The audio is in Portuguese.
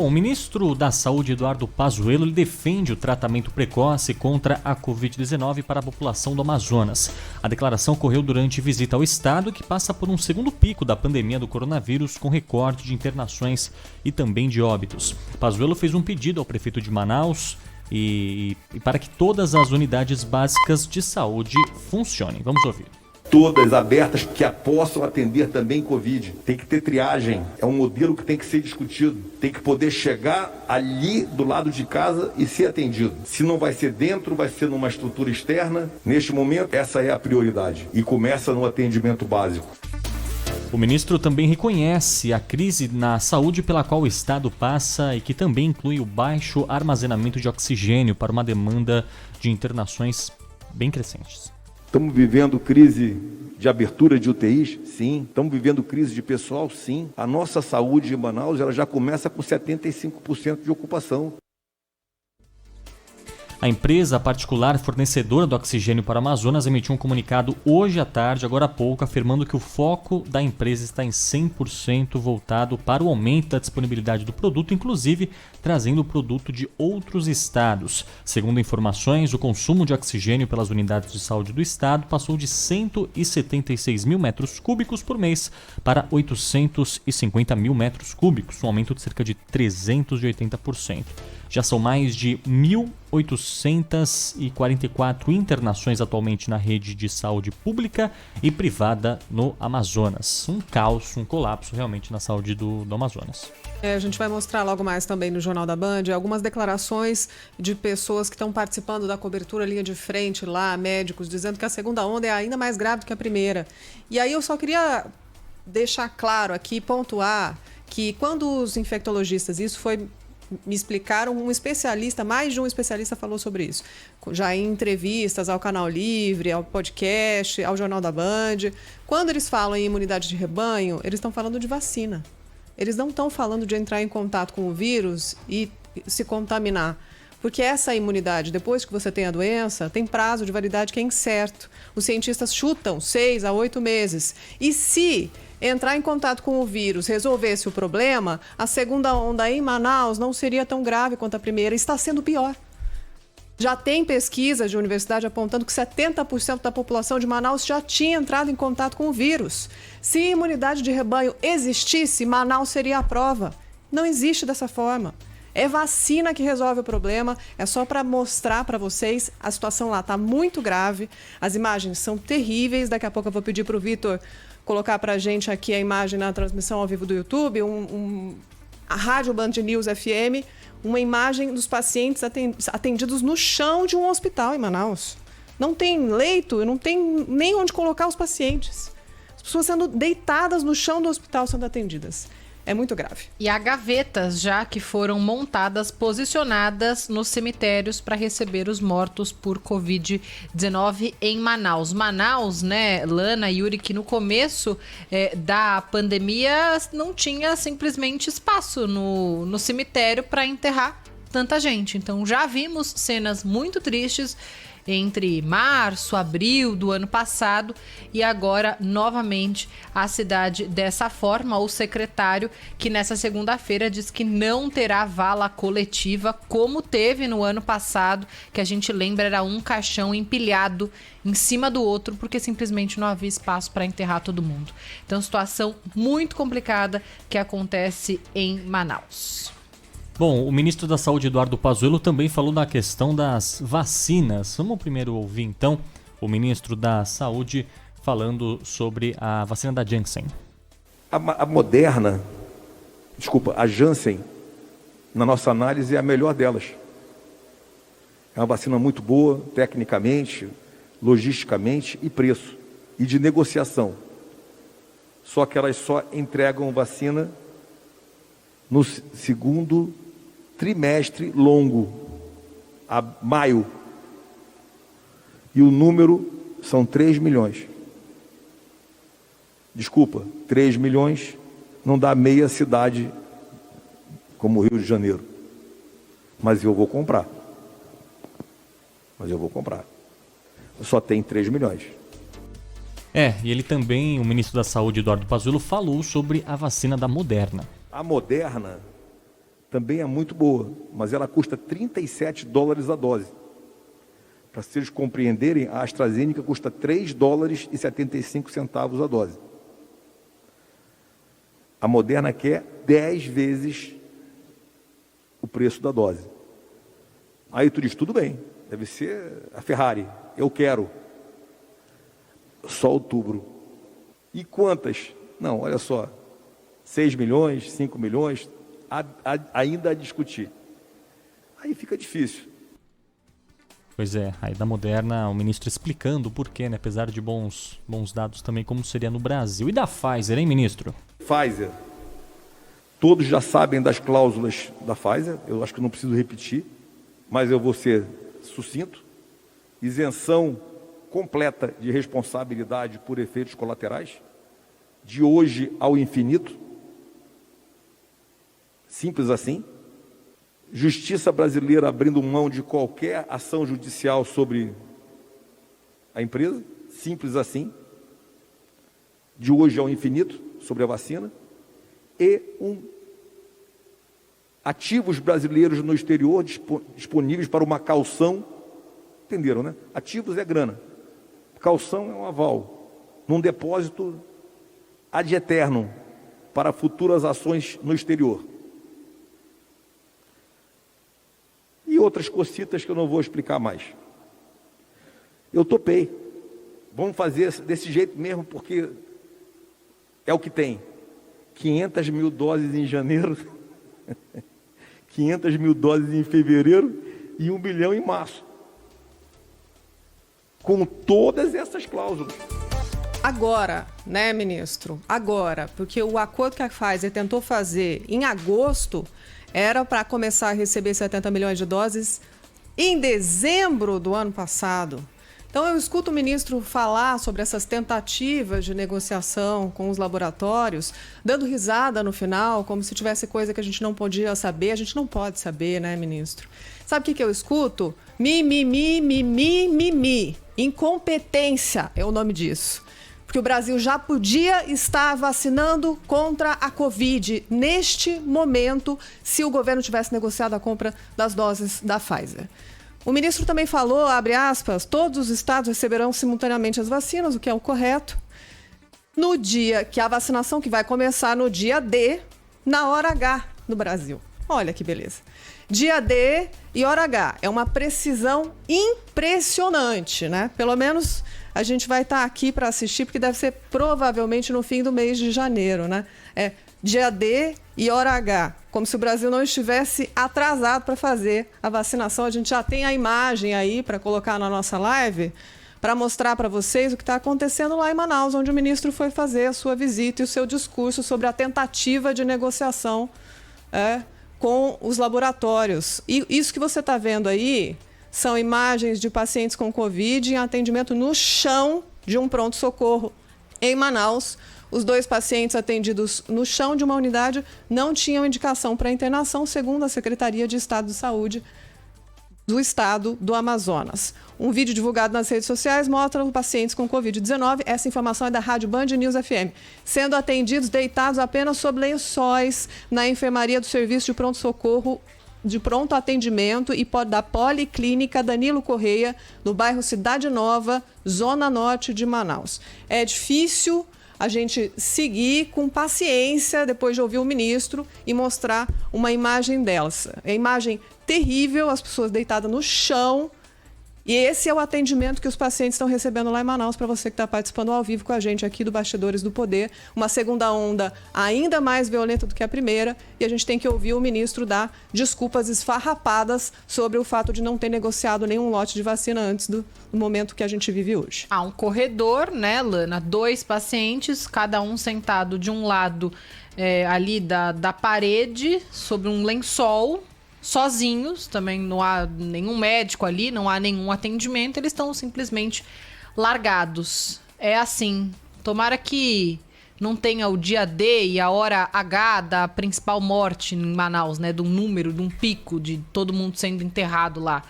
Bom, o ministro da Saúde, Eduardo Pazuello, ele defende o tratamento precoce contra a Covid-19 para a população do Amazonas. A declaração ocorreu durante visita ao estado, que passa por um segundo pico da pandemia do coronavírus, com recorde de internações e também de óbitos. Pazuello fez um pedido ao prefeito de Manaus e para que todas as unidades básicas de saúde funcionem. Vamos ouvir. Todas abertas que possam atender também Covid. Tem que ter triagem, é um modelo que tem que ser discutido. Tem que poder chegar ali do lado de casa e ser atendido. Se não vai ser dentro, vai ser numa estrutura externa. Neste momento, essa é a prioridade e começa no atendimento básico. O ministro também reconhece a crise na saúde pela qual o estado passa e que também inclui o baixo armazenamento de oxigênio para uma demanda de internações bem crescentes. Estamos vivendo crise de abertura de UTIs? Sim. Estamos vivendo crise de pessoal? Sim. A nossa saúde em Manaus ela já começa com 75% de ocupação. A empresa particular fornecedora do oxigênio para o Amazonas emitiu um comunicado hoje à tarde, agora há pouco, afirmando que o foco da empresa está em 100% voltado para o aumento da disponibilidade do produto, inclusive trazendo o produto de outros estados. Segundo informações, o consumo de oxigênio pelas unidades de saúde do estado passou de 176 mil metros cúbicos por mês para 850 mil metros cúbicos, um aumento de cerca de 380%. Já são mais de 1.844 internações atualmente na rede de saúde pública e privada no Amazonas. Um caos, um colapso realmente na saúde do Amazonas. A gente vai mostrar logo mais também no Jornal da Band algumas declarações de pessoas que estão participando da cobertura linha de frente lá, médicos, dizendo que a segunda onda é ainda mais grave do que a primeira. E aí eu só queria deixar claro aqui, pontuar, que quando os infectologistas, me explicaram, um especialista, mais de um especialista falou sobre isso. Já em entrevistas ao Canal Livre, ao podcast, ao Jornal da Band. Quando eles falam em imunidade de rebanho, eles estão falando de vacina. Eles não estão falando de entrar em contato com o vírus e se contaminar. Porque essa imunidade, depois que você tem a doença, tem prazo de validade que é incerto. Os cientistas chutam 6 a 8 meses. E se entrar em contato com o vírus resolvesse o problema, a segunda onda em Manaus não seria tão grave quanto a primeira. Está sendo pior. Já tem pesquisas de universidade apontando que 70% da população de Manaus já tinha entrado em contato com o vírus. Se a imunidade de rebanho existisse, Manaus seria a prova. Não existe dessa forma. É vacina que resolve o problema, é só para mostrar para vocês, a situação lá está muito grave, as imagens são terríveis, daqui a pouco eu vou pedir para o Vitor colocar para a gente aqui a imagem na transmissão ao vivo do YouTube, a Rádio Band News FM, uma imagem dos pacientes atendidos no chão de um hospital em Manaus. Não tem leito, não tem nem onde colocar os pacientes. As pessoas sendo deitadas no chão do hospital sendo atendidas. É muito grave. E há gavetas já que foram montadas, posicionadas nos cemitérios para receber os mortos por Covid-19 em Manaus. Manaus, né, Lana e Yuri, que no começo da pandemia não tinha simplesmente espaço no cemitério para enterrar tanta gente. Então já vimos cenas muito tristes entre março, abril do ano passado e agora novamente a cidade dessa forma. O secretário que nessa segunda-feira diz que não terá vala coletiva como teve no ano passado, que a gente lembra era um caixão empilhado em cima do outro porque simplesmente não havia espaço para enterrar todo mundo. Então situação muito complicada que acontece em Manaus. Bom, o ministro da Saúde, Eduardo Pazuello, também falou da questão das vacinas. Vamos primeiro ouvir, então, o ministro da Saúde falando sobre a vacina da Janssen. A Janssen, na nossa análise, é a melhor delas. É uma vacina muito boa, tecnicamente, logisticamente e preço, e de negociação. Só que elas só entregam vacina no segundo trimestre longo, a maio, e o número são 3 milhões. Desculpa, 3 milhões não dá meia cidade como o Rio de Janeiro. Mas eu vou comprar. Só tem 3 milhões. E ele também, o ministro da Saúde, Eduardo Pazuello, falou sobre a vacina da Moderna. A Moderna também é muito boa, mas ela custa $37 a dose. Para vocês compreenderem, a AstraZeneca custa $3,75 a dose. A Moderna quer 10 vezes o preço da dose. Aí tu diz, tudo bem, deve ser a Ferrari, eu quero. Só outubro. E quantas? Não, olha só, 6 milhões, 5 milhões, ainda a discutir. Aí fica difícil. Pois é, aí da Moderna, o ministro explicando o porquê, né? Apesar de bons dados também, como seria no Brasil. E da Pfizer, hein, ministro? Pfizer. Todos já sabem das cláusulas da Pfizer, eu acho que não preciso repetir, mas eu vou ser sucinto. Isenção completa de responsabilidade por efeitos colaterais, de hoje ao infinito. Simples assim. Justiça brasileira abrindo mão de qualquer ação judicial sobre a empresa, simples assim, de hoje ao infinito, sobre a vacina, e ativos brasileiros no exterior disponíveis para uma caução, entenderam, né? Ativos é grana, caução é um aval, num depósito ad eternum para futuras ações no exterior. E outras cocitas que eu não vou explicar mais. Eu topei. Vamos fazer desse jeito mesmo, porque é o que tem. 500 mil doses em janeiro, 500 mil doses em fevereiro e 1 milhão em março. Com todas essas cláusulas. Agora, né, ministro? Agora, porque o acordo que a Pfizer tentou fazer em agosto era para começar a receber 70 milhões de doses em dezembro do ano passado. Então eu escuto o ministro falar sobre essas tentativas de negociação com os laboratórios, dando risada no final, como se tivesse coisa que a gente não podia saber. A gente não pode saber, né, ministro? Sabe o que eu escuto? Mimimi. Incompetência é o nome disso. Porque o Brasil já podia estar vacinando contra a Covid neste momento, se o governo tivesse negociado a compra das doses da Pfizer. O ministro também falou, abre aspas, todos os estados receberão simultaneamente as vacinas, o que é o correto, no dia que a vacinação que vai começar no dia D, na hora H no Brasil. Olha que beleza. Dia D e hora H. É uma precisão impressionante, né? Pelo menos a gente vai estar aqui para assistir, porque deve ser provavelmente no fim do mês de janeiro, né? É dia D e hora H. Como se o Brasil não estivesse atrasado para fazer a vacinação. A gente já tem a imagem aí para colocar na nossa live, para mostrar para vocês o que está acontecendo lá em Manaus, onde o ministro foi fazer a sua visita e o seu discurso sobre a tentativa de negociação com os laboratórios. E isso que você está vendo aí são imagens de pacientes com Covid em atendimento no chão de um pronto-socorro em Manaus. Os 2 pacientes atendidos no chão de uma unidade não tinham indicação para internação, segundo a Secretaria de Estado de Saúde do Estado do Amazonas. Um vídeo divulgado nas redes sociais mostra os pacientes com Covid-19, essa informação é da Rádio Band News FM, sendo atendidos deitados apenas sob lençóis na enfermaria do Serviço de Pronto-Socorro de Pronto Atendimento e da Policlínica Danilo Correia, no bairro Cidade Nova, Zona Norte de Manaus. É difícil a gente seguir com paciência depois de ouvir o ministro e mostrar uma imagem delas. É imagem terrível, as pessoas deitadas no chão. E esse é o atendimento que os pacientes estão recebendo lá em Manaus, para você que está participando ao vivo com a gente aqui do Bastidores do Poder. Uma segunda onda ainda mais violenta do que a primeira, e a gente tem que ouvir o ministro dar desculpas esfarrapadas sobre o fato de não ter negociado nenhum lote de vacina antes do momento que a gente vive hoje. Um corredor, né, Lana? 2 pacientes, cada um sentado de um lado ali da parede, sobre um lençol, sozinhos, também não há nenhum médico ali, não há nenhum atendimento, eles estão simplesmente largados. É assim, tomara que não tenha o dia D e a hora H da principal morte em Manaus, né, de um número, de um pico de todo mundo sendo enterrado lá.